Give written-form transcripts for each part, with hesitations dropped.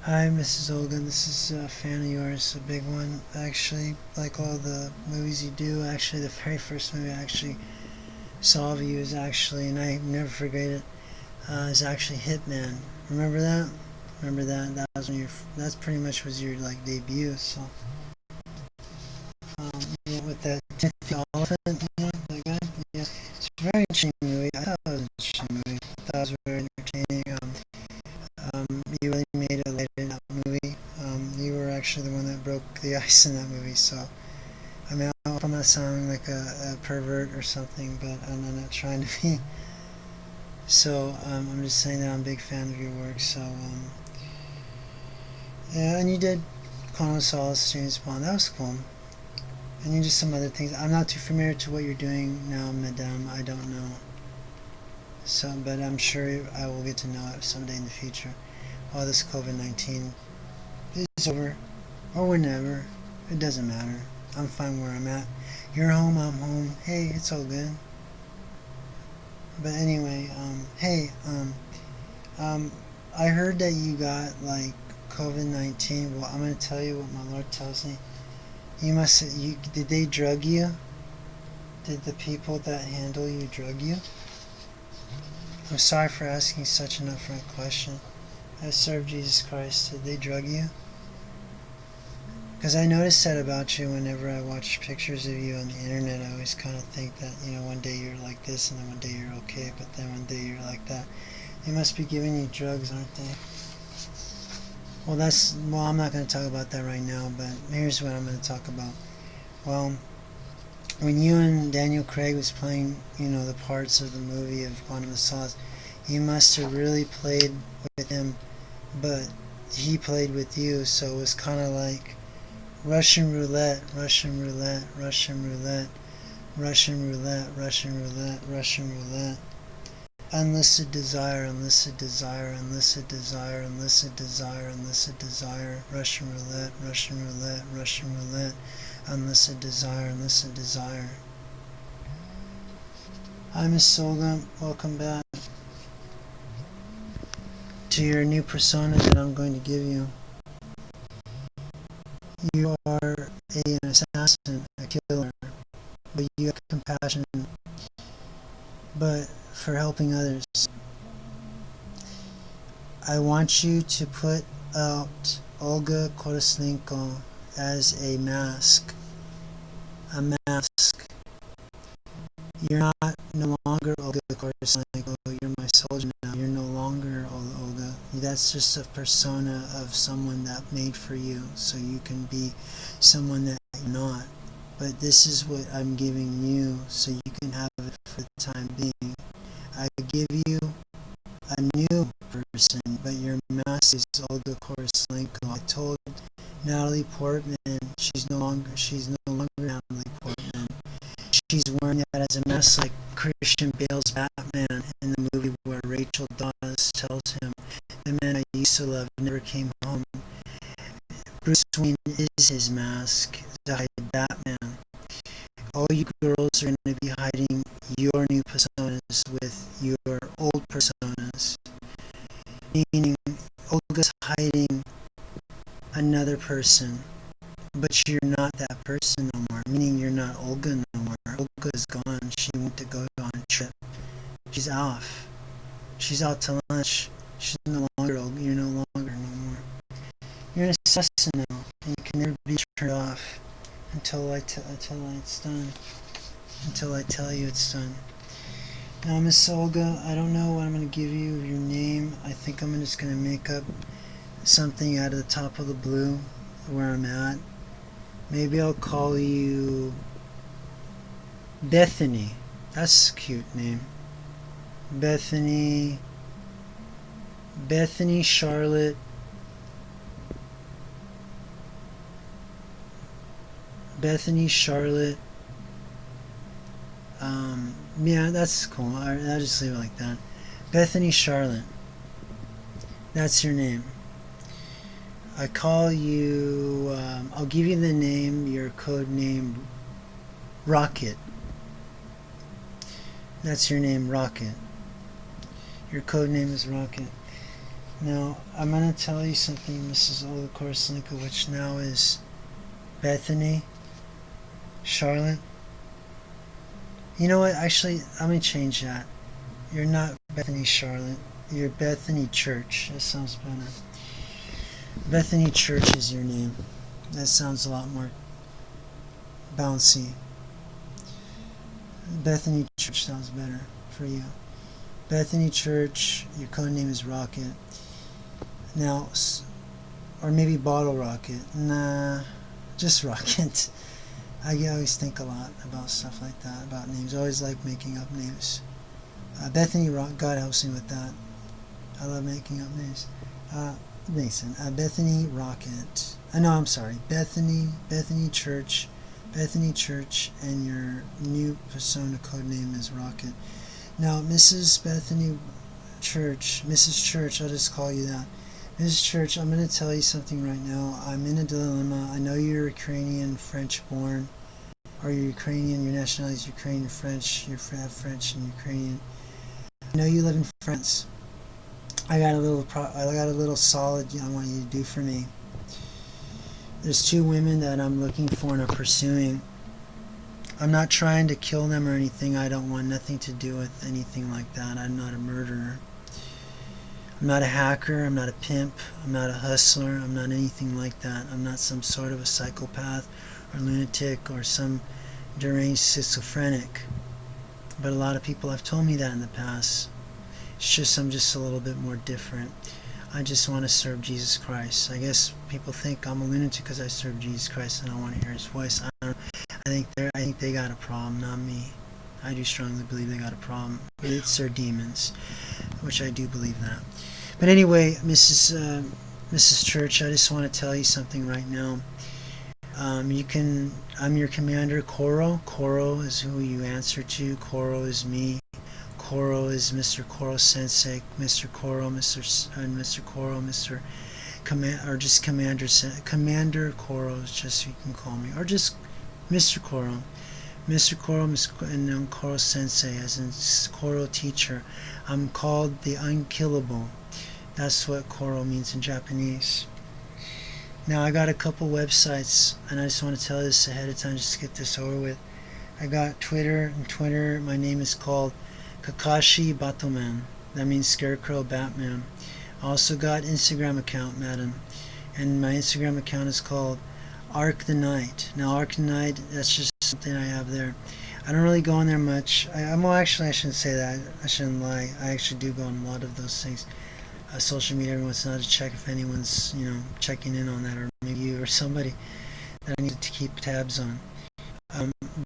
Hi, Mrs. Olga. This is a fan of yours, a big one. I actually like all the movies you do. Actually, the very first movie I actually saw of you is actually, and I never forget it, is actually Hitman. Remember that? Remember that? That was when your. That's pretty much was your like debut. So, yeah, with that Timothy Oliphant, that guy. Yeah, it's a very interesting movie. I thought it was an interesting movie. I thought it was very entertaining. You really made a light in that movie. You were actually the one that broke the ice in that movie. So, I mean, I hope I'm not sounding like a pervert or something, but I'm not trying to be. So, I'm just saying that I'm a big fan of your work. So, yeah, and you did Quantum of Solace, James Bond. That was cool. And you did some other things. I'm not too familiar to what you're doing now, Madame. I don't know. So, but I'm sure I will get to know it someday in the future. While this COVID-19 is over, or whenever, it doesn't matter. I'm fine where I'm at. You're home, I'm home. Hey, it's all good. But anyway, hey, um, I heard that you got like COVID-19. Well, I'm gonna tell you what my Lord tells me. Did they drug you? Did the people that handle you drug you? I'm sorry for asking such an upfront question. I served Jesus Christ. Did they drug you? Because I noticed that about you whenever I watch pictures of you on the internet. I always kind of think that, one day you're like this and then one day you're okay, but then one day you're like that. They must be giving you drugs, aren't they? Well, I'm not going to talk about that right now, but here's what I'm going to talk about. Well, when you and Daniel Craig was playing, the parts of the movie of Quantum of Solace, you must have really played with him, but he played with you, so it was kind of like Russian roulette, Russian roulette, Russian roulette, Russian roulette, Russian roulette, Russian roulette. Unlisted desire, unlisted desire, unlisted desire, unlisted desire, unlisted desire, Russian roulette, Russian roulette, Russian roulette, unlisted desire, unlisted desire. Hi, Miss Olga. Welcome back to your new persona that I'm going to give you. You are an assassin, a killer, but you have compassion, but for helping others. I want you to put out Olga Kuryslenko as a mask. A mask. You're not no longer Olga Kuryslenko. You're my soldier now. You're no longer Olga. That's just a persona of someone that made for you, so you can be someone that you're not. But this is what I'm giving you, so you can have it for the time being. I give you a new person, but your mask is Olga Kuryslenko. I told Natalie Portman she's no longer Natalie Portman. She's wearing that as a mask, like Christian Bale's Batman in the movie where Rachel Dawes tells him, "The man I used to love never came home." Bruce Wayne is his mask to hide Batman. All you girls are going to be hiding your new personas with your old personas. Meaning, Olga's hiding another person, but you're not that person no more. Meaning, you're not Olga no more. Olga is gone. She went to go on a trip. She's off. She's out to lunch. She's no longer Olga. You're no longer no more. You're an assassin now, and you can never be turned off until it's done. Until I tell you it's done. Now, Miss Olga, I don't know what I'm going to give you your name. I think I'm just going to make up something out of the top of the blue where I'm at. Maybe I'll call you Bethany. That's a cute name. Bethany Charlotte. Bethany Charlotte. Yeah, that's cool. I'll just leave it like that. Bethany Charlotte. That's your name. I call you, I'll give you the name, your code name, Rocket. That's your name, Rocket. Your code name is Rocket. Now, I'm going to tell you something, Mrs. Olga Kuryslenko, which now is Bethany, Charlotte. You know what? Actually, I'm going to change that. You're not Bethany, Charlotte. You're Bethany Church. That sounds better. Bethany Church is your name. That sounds a lot more bouncy. Bethany Church sounds better for you. Bethany Church, your code name is Rocket. Now, or maybe Bottle Rocket. Nah, just Rocket. I always think a lot about stuff like that, about names. I always like making up names. Bethany Rock, God helps me with that. I love making up names. Mason, Bethany Rocket. No, I'm sorry. Bethany Church, and your new persona code name is Rocket. Now, Mrs. Bethany Church, Mrs. Church, I'll just call you that. Mrs. Church, I'm going to tell you something right now. I'm in a dilemma. I know you're Ukrainian, French born, or you're Ukrainian, your nationality is Ukrainian, French, you have French and Ukrainian. I know you live in France. I got a little solid I want you to do for me. There's two women that I'm looking for and I'm pursuing. I'm not trying to kill them or anything. I don't want nothing to do with anything like that. I'm not a murderer. I'm not a hacker. I'm not a pimp. I'm not a hustler. I'm not anything like that. I'm not some sort of a psychopath or lunatic or some deranged schizophrenic. But a lot of people have told me that in the past. It's just I'm just a little bit more different. I just want to serve Jesus Christ. I guess people think I'm a lunatic because I serve Jesus Christ and I want to hear His voice. I think they got a problem, not me. I do strongly believe they got a problem. It's their demons, which I do believe that. But anyway, Mrs. Church, I just want to tell you something right now. I'm your commander, Koro. Koro is who you answer to. Koro is me. Koro is Mr. Koro Sensei, Mr. Koro, Mr. Koro, Mr. Or just Commander Koro is just you can call me, or just Mr. Koro. Mr. Koro, and I'm Koro Sensei, as in Koro teacher. I'm called the Unkillable. That's what Koro means in Japanese. Now I got a couple websites, and I just want to tell you this ahead of time just to get this over with. I got Twitter, and Twitter, my name is called Kakashi Batoman. That means Scarecrow Batman. I also got Instagram account, madam, and my Instagram account is called Arc the Night. Now Arc the Night, that's just something I have there. I don't really go on there much. I shouldn't say that. I shouldn't lie. I actually do go on a lot of those things. Social media every once in a while to check if anyone's checking in on that, or maybe you or somebody that I need to keep tabs on.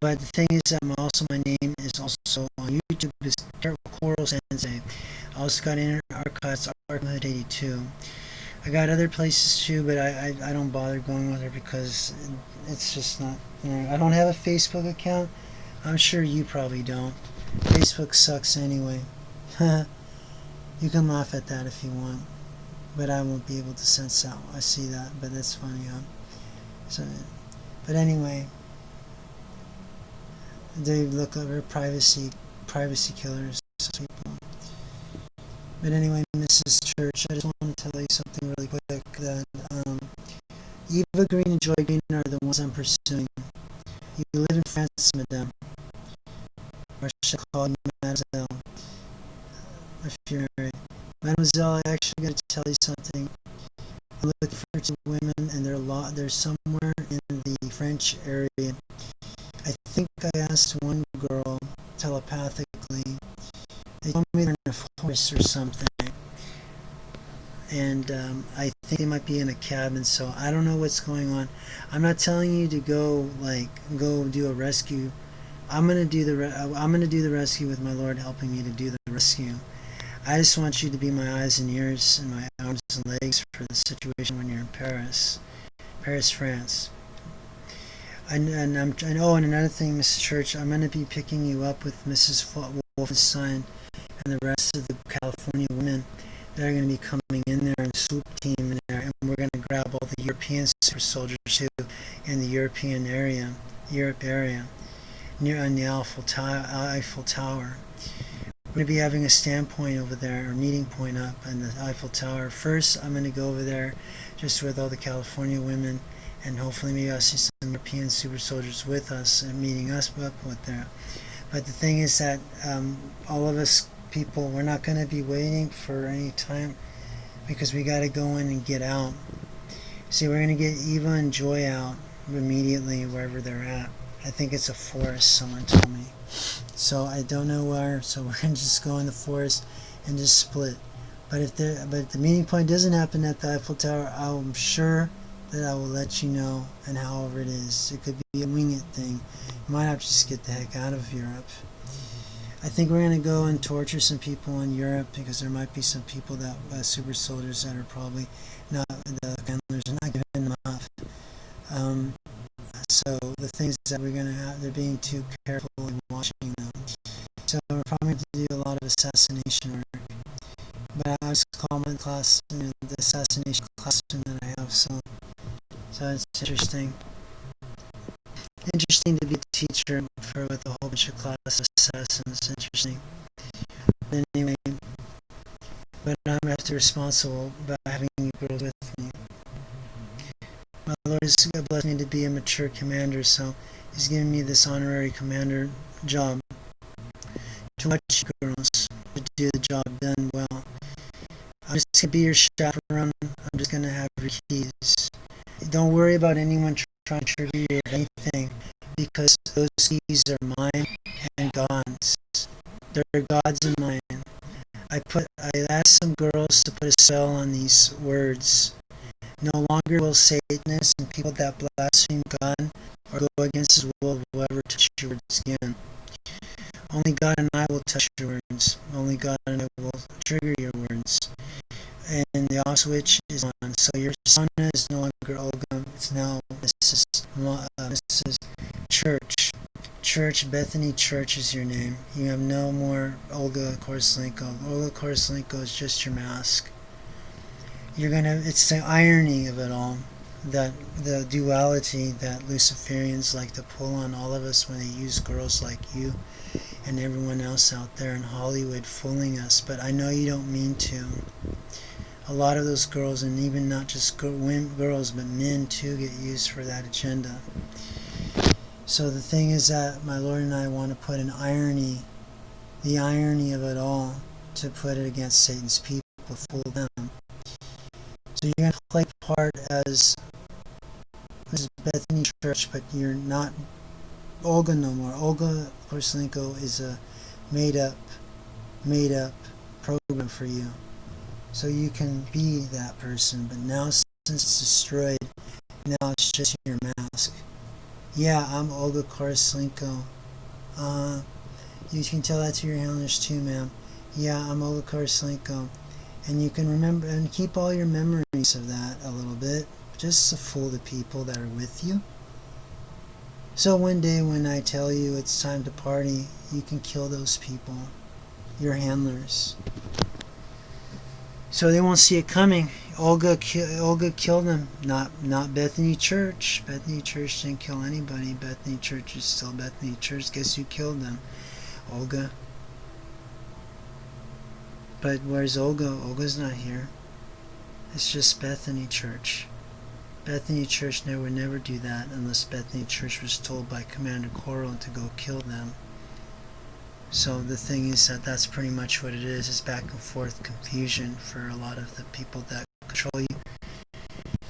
But the thing is that my name is also on YouTube is Koro Sensei. I also got Internet Archives, Archive 82. I got other places too, but I don't bother going with her because it's just not. I don't have a Facebook account. I'm sure you probably don't. Facebook sucks anyway. You can laugh at that if you want, but I won't be able to sense that. I see that, but that's funny, huh? So, but anyway. They look like privacy killers, people. But anyway, Mrs. Church, I just want to tell you something really quick, that Eva Green and Joy Green are the ones I'm pursuing. You live in France, madame, or should I call you mademoiselle, if you're married. Mademoiselle, I actually got to tell you something. I'm looking for two women, and they're somewhere in the French area. I think I asked one girl telepathically. They told me they're in a forest or something, and I think they might be in a cabin. So I don't know what's going on. I'm not telling you to go do a rescue. I'm gonna do the rescue with my Lord helping me to do the rescue. I just want you to be my eyes and ears and my arms and legs for the situation when you're in Paris, France. And another thing, Mrs. Church, I'm going to be picking you up with Mrs. Wolfenstein and the rest of the California women that are going to be coming in there and swoop team in there, and we're going to grab all the European super soldiers too in the Europe area, near on the Eiffel Tower. We're going to be having a standpoint over there, or meeting point up in the Eiffel Tower. First, I'm going to go over there just with all the California women, and hopefully maybe I'll see some European super soldiers with us and meeting us up with there. But the thing is that all of us people, we're not going to be waiting for any time, because we got to go in and get out. See, we're going to get Eva and Joy out immediately wherever they're at. I think it's a forest, someone told me. So I don't know where, so we're going to just go in the forest and just split. But if the meeting point doesn't happen at the Eiffel Tower, I'm sure that I will let you know, and however it is. It could be a wing it thing. You might have to just get the heck out of Europe. I think we're going to go and torture some people in Europe, because there might be some people that, super soldiers, that are probably not, the handlers are not giving them enough. So the things that we're going to have, they're being too careful in watching them. So we're probably going to do a lot of assassination work. But I just call my class, the assassination classroom that I have. So it's interesting. Interesting to be a teacher with a whole bunch of class assassins. Interesting. But anyway, but I'm after responsible about having you girls with me. My Lord has blessed me to be a mature commander, so He's given me this honorary commander job to watch you girls, to do the job done well. I'm just going to be your chaperone. I'm just going to have your keys. Don't worry about anyone trying to trigger you or anything, because those keys are mine and God's. They're God's and mine. I asked some girls to put a spell on these words. No longer will Satanists and people that blaspheme God or go against His will ever touch your words again. Only God and I will touch your words. Only God and I will trigger your words. And the off switch is on. So your persona is no longer Olga. It's now Mrs. Church. Bethany Church is your name. You have no more Olga Kuryslenko. Olga Kuryslenko is just your mask. It's the irony of it all, that the duality that Luciferians like to pull on all of us when they use girls like you and everyone else out there in Hollywood fooling us. But I know you don't mean to. A lot of those girls, and even not just girls, but men too, get used for that agenda. So the thing is that my Lord and I want to put the irony of it all, to put it against Satan's people, fool them. So you're going to play part as Mrs. Bethany Church, but you're not Olga no more. Olga Kuryslenko is a made up program for you. So you can be that person, but now since it's destroyed, now it's just your mask. Yeah, I'm Olga Kuryslenko. You can tell that to your handlers too, ma'am. Yeah, I'm Olga Kuryslenko. And you can remember and keep all your memories of that a little bit, just to fool the people that are with you. So one day when I tell you it's time to party, you can kill those people, your handlers. So they won't see it coming. Olga killed them, not Bethany Church. Bethany Church didn't kill anybody. Bethany Church is still Bethany Church. Guess who killed them? Olga. But where's Olga? Olga's not here. It's just Bethany Church. Bethany Church would never do that unless Bethany Church was told by Commander Coral to go kill them. So the thing is that that's pretty much what it is. It's back and forth confusion for a lot of the people that control you.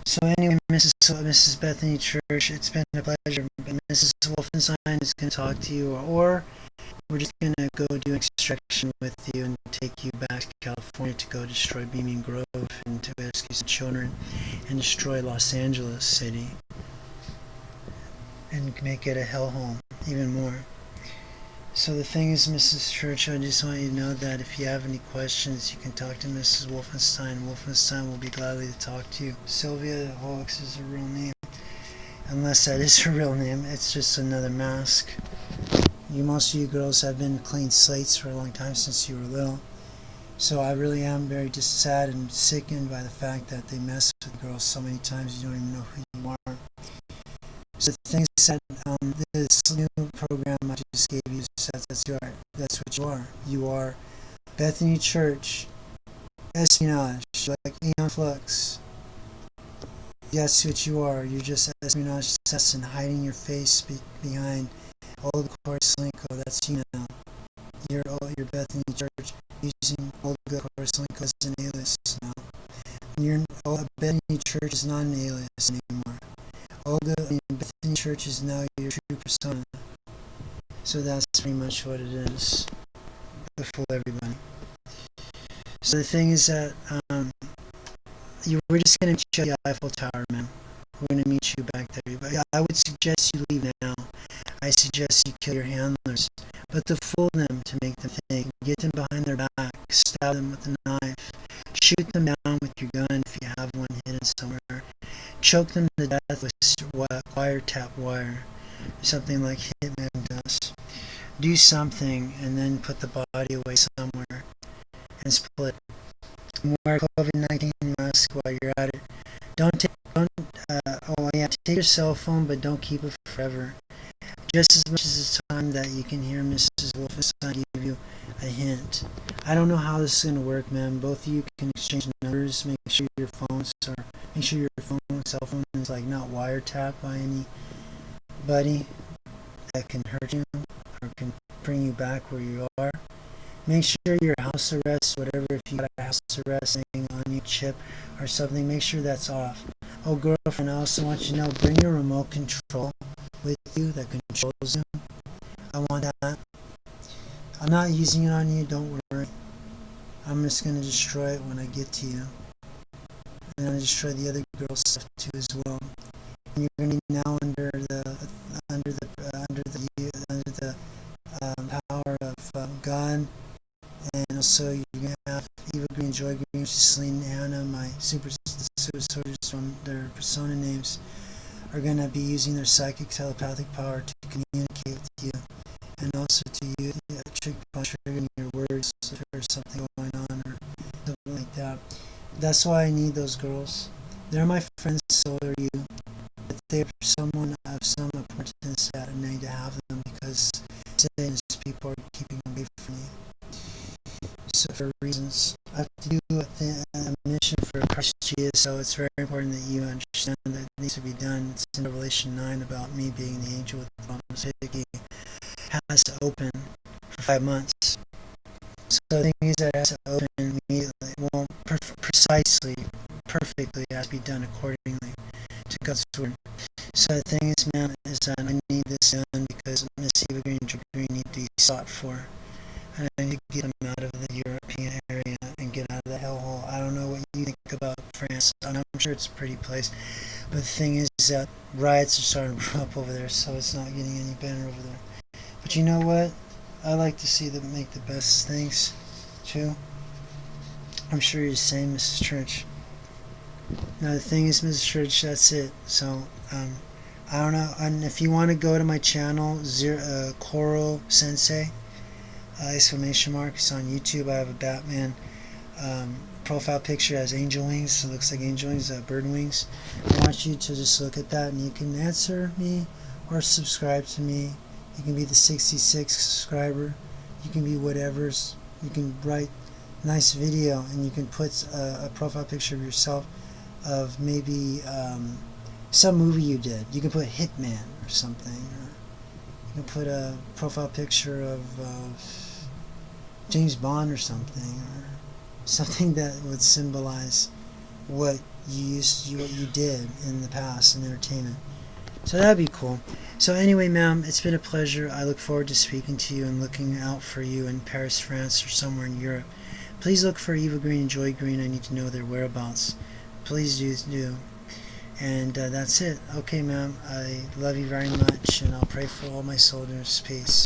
So anyway, Mrs. Bethany Church, it's been a pleasure. Mrs. Wolfenstein is going to talk to you, or we're just going to go do an extraction with you and take you back to California to go destroy Beaming Grove and to rescue some children and destroy Los Angeles City and make it a hellhole even more. So the thing is, Mrs. Church, I just want you to know that if you have any questions, you can talk to Mrs. Wolfenstein. Wolfenstein will be gladly to talk to you. Sylvia Hawks is her real name. Unless that is her real name, it's just another mask. Most of you girls have been clean slates for a long time since you were little. So I really am very just sad and sickened by the fact that they mess with girls so many times you don't even know who you are. So the thing is that this new program I just gave you says that's what you are. You are Bethany Church, espionage, like Aeon Flux. That's what you are. You're just an espionage assassin hiding your face behind Olga Kuryslenko. That's you now. You're Bethany Church using Olga Kuryslenko as an alias now. Bethany Church is not an alias anymore. Bethany Church is now your true persona. So that's pretty much what it is. To fool everybody. So the thing is that we're just going to meet you at the Eiffel Tower, man. We're going to meet you back there. But I would suggest you leave now. I suggest you kill your handlers. But to fool them, to make them think, get them behind their back, stab them with a knife, shoot them down with your gun if you have one hidden somewhere, choke them to death with wiretap wire, something like Hitman does. Do something and then put the body away somewhere and split. Wear a COVID-19 mask while you're at it. Take your cell phone, but don't keep it forever. Just as much as the time that you can hear Mrs. Wolfenstein give you a hint. I don't know how this is going to work, man. Both of you can exchange numbers. Make sure your cell phone is like not wiretapped by anybody that can hurt you or can bring you back where you are. Make sure your house arrest, whatever, if you got a house arrest thing on your chip or something, make sure that's off. Oh, girlfriend, I also want you to know, bring your remote control with you that controls you. I want that. I'm not using it on you, don't worry. I'm just going to destroy it when I get to you. And I'm going to destroy the other girl's stuff too as well. And you're going to be now under the power of God. And also you're going to have Eva Green, Joy Green, Celine, Anna, my super soldiers from their persona names, are going to be using their psychic telepathic power to communicate with you. And also to you, trick by triggering your words or something going on or something like that. That's why I need those girls. They're my friends, so are you. But they're someone of some importance that I need to have them because Satan's people are keeping away from me. So for reasons, I have to do a mission for Christ Jesus, so it's very important that you understand that it needs to be done. It's in Revelation 9 about me being the angel with the promise. He has to open for 5 months. So the thing is that it has to open immediately. It won't precisely, perfectly, it has to be done accordingly to God's word. So the thing is, man, is that I need this done because Miss Eva Green and Joe Green need to be sought for. And I need to get them out of the European area and get out of the hellhole. I don't know what you think about France. I'm sure it's a pretty place. But the thing is that riots are starting to brew up over there, so it's not getting any better over there. But you know what? I like to see them make the best things, too. I'm sure you're the same, Mrs. Church. Now, the thing is, Mrs. Church, that's it. So, I don't know. And if you want to go to my channel, Koro Sensei, exclamation mark, it's on YouTube. I have a Batman profile picture as angel wings, so it looks like angel wings, bird wings. I want you to just look at that and you can answer me or subscribe to me. You can be the 66 subscriber, you can be whatever's, you can write nice video and you can put a profile picture of yourself of maybe some movie you did. You can put Hitman or something, or you can put a profile picture of James Bond or something, or something that would symbolize what you did in the past in entertainment. So that'd be cool. So anyway, ma'am, it's been a pleasure. I look forward to speaking to you and looking out for you in Paris, France, or somewhere in Europe. Please look for Eva Green and Joy Green. I need to know their whereabouts. Please do. And that's it. Okay, ma'am. I love you very much, and I'll pray for all my soldiers. Peace.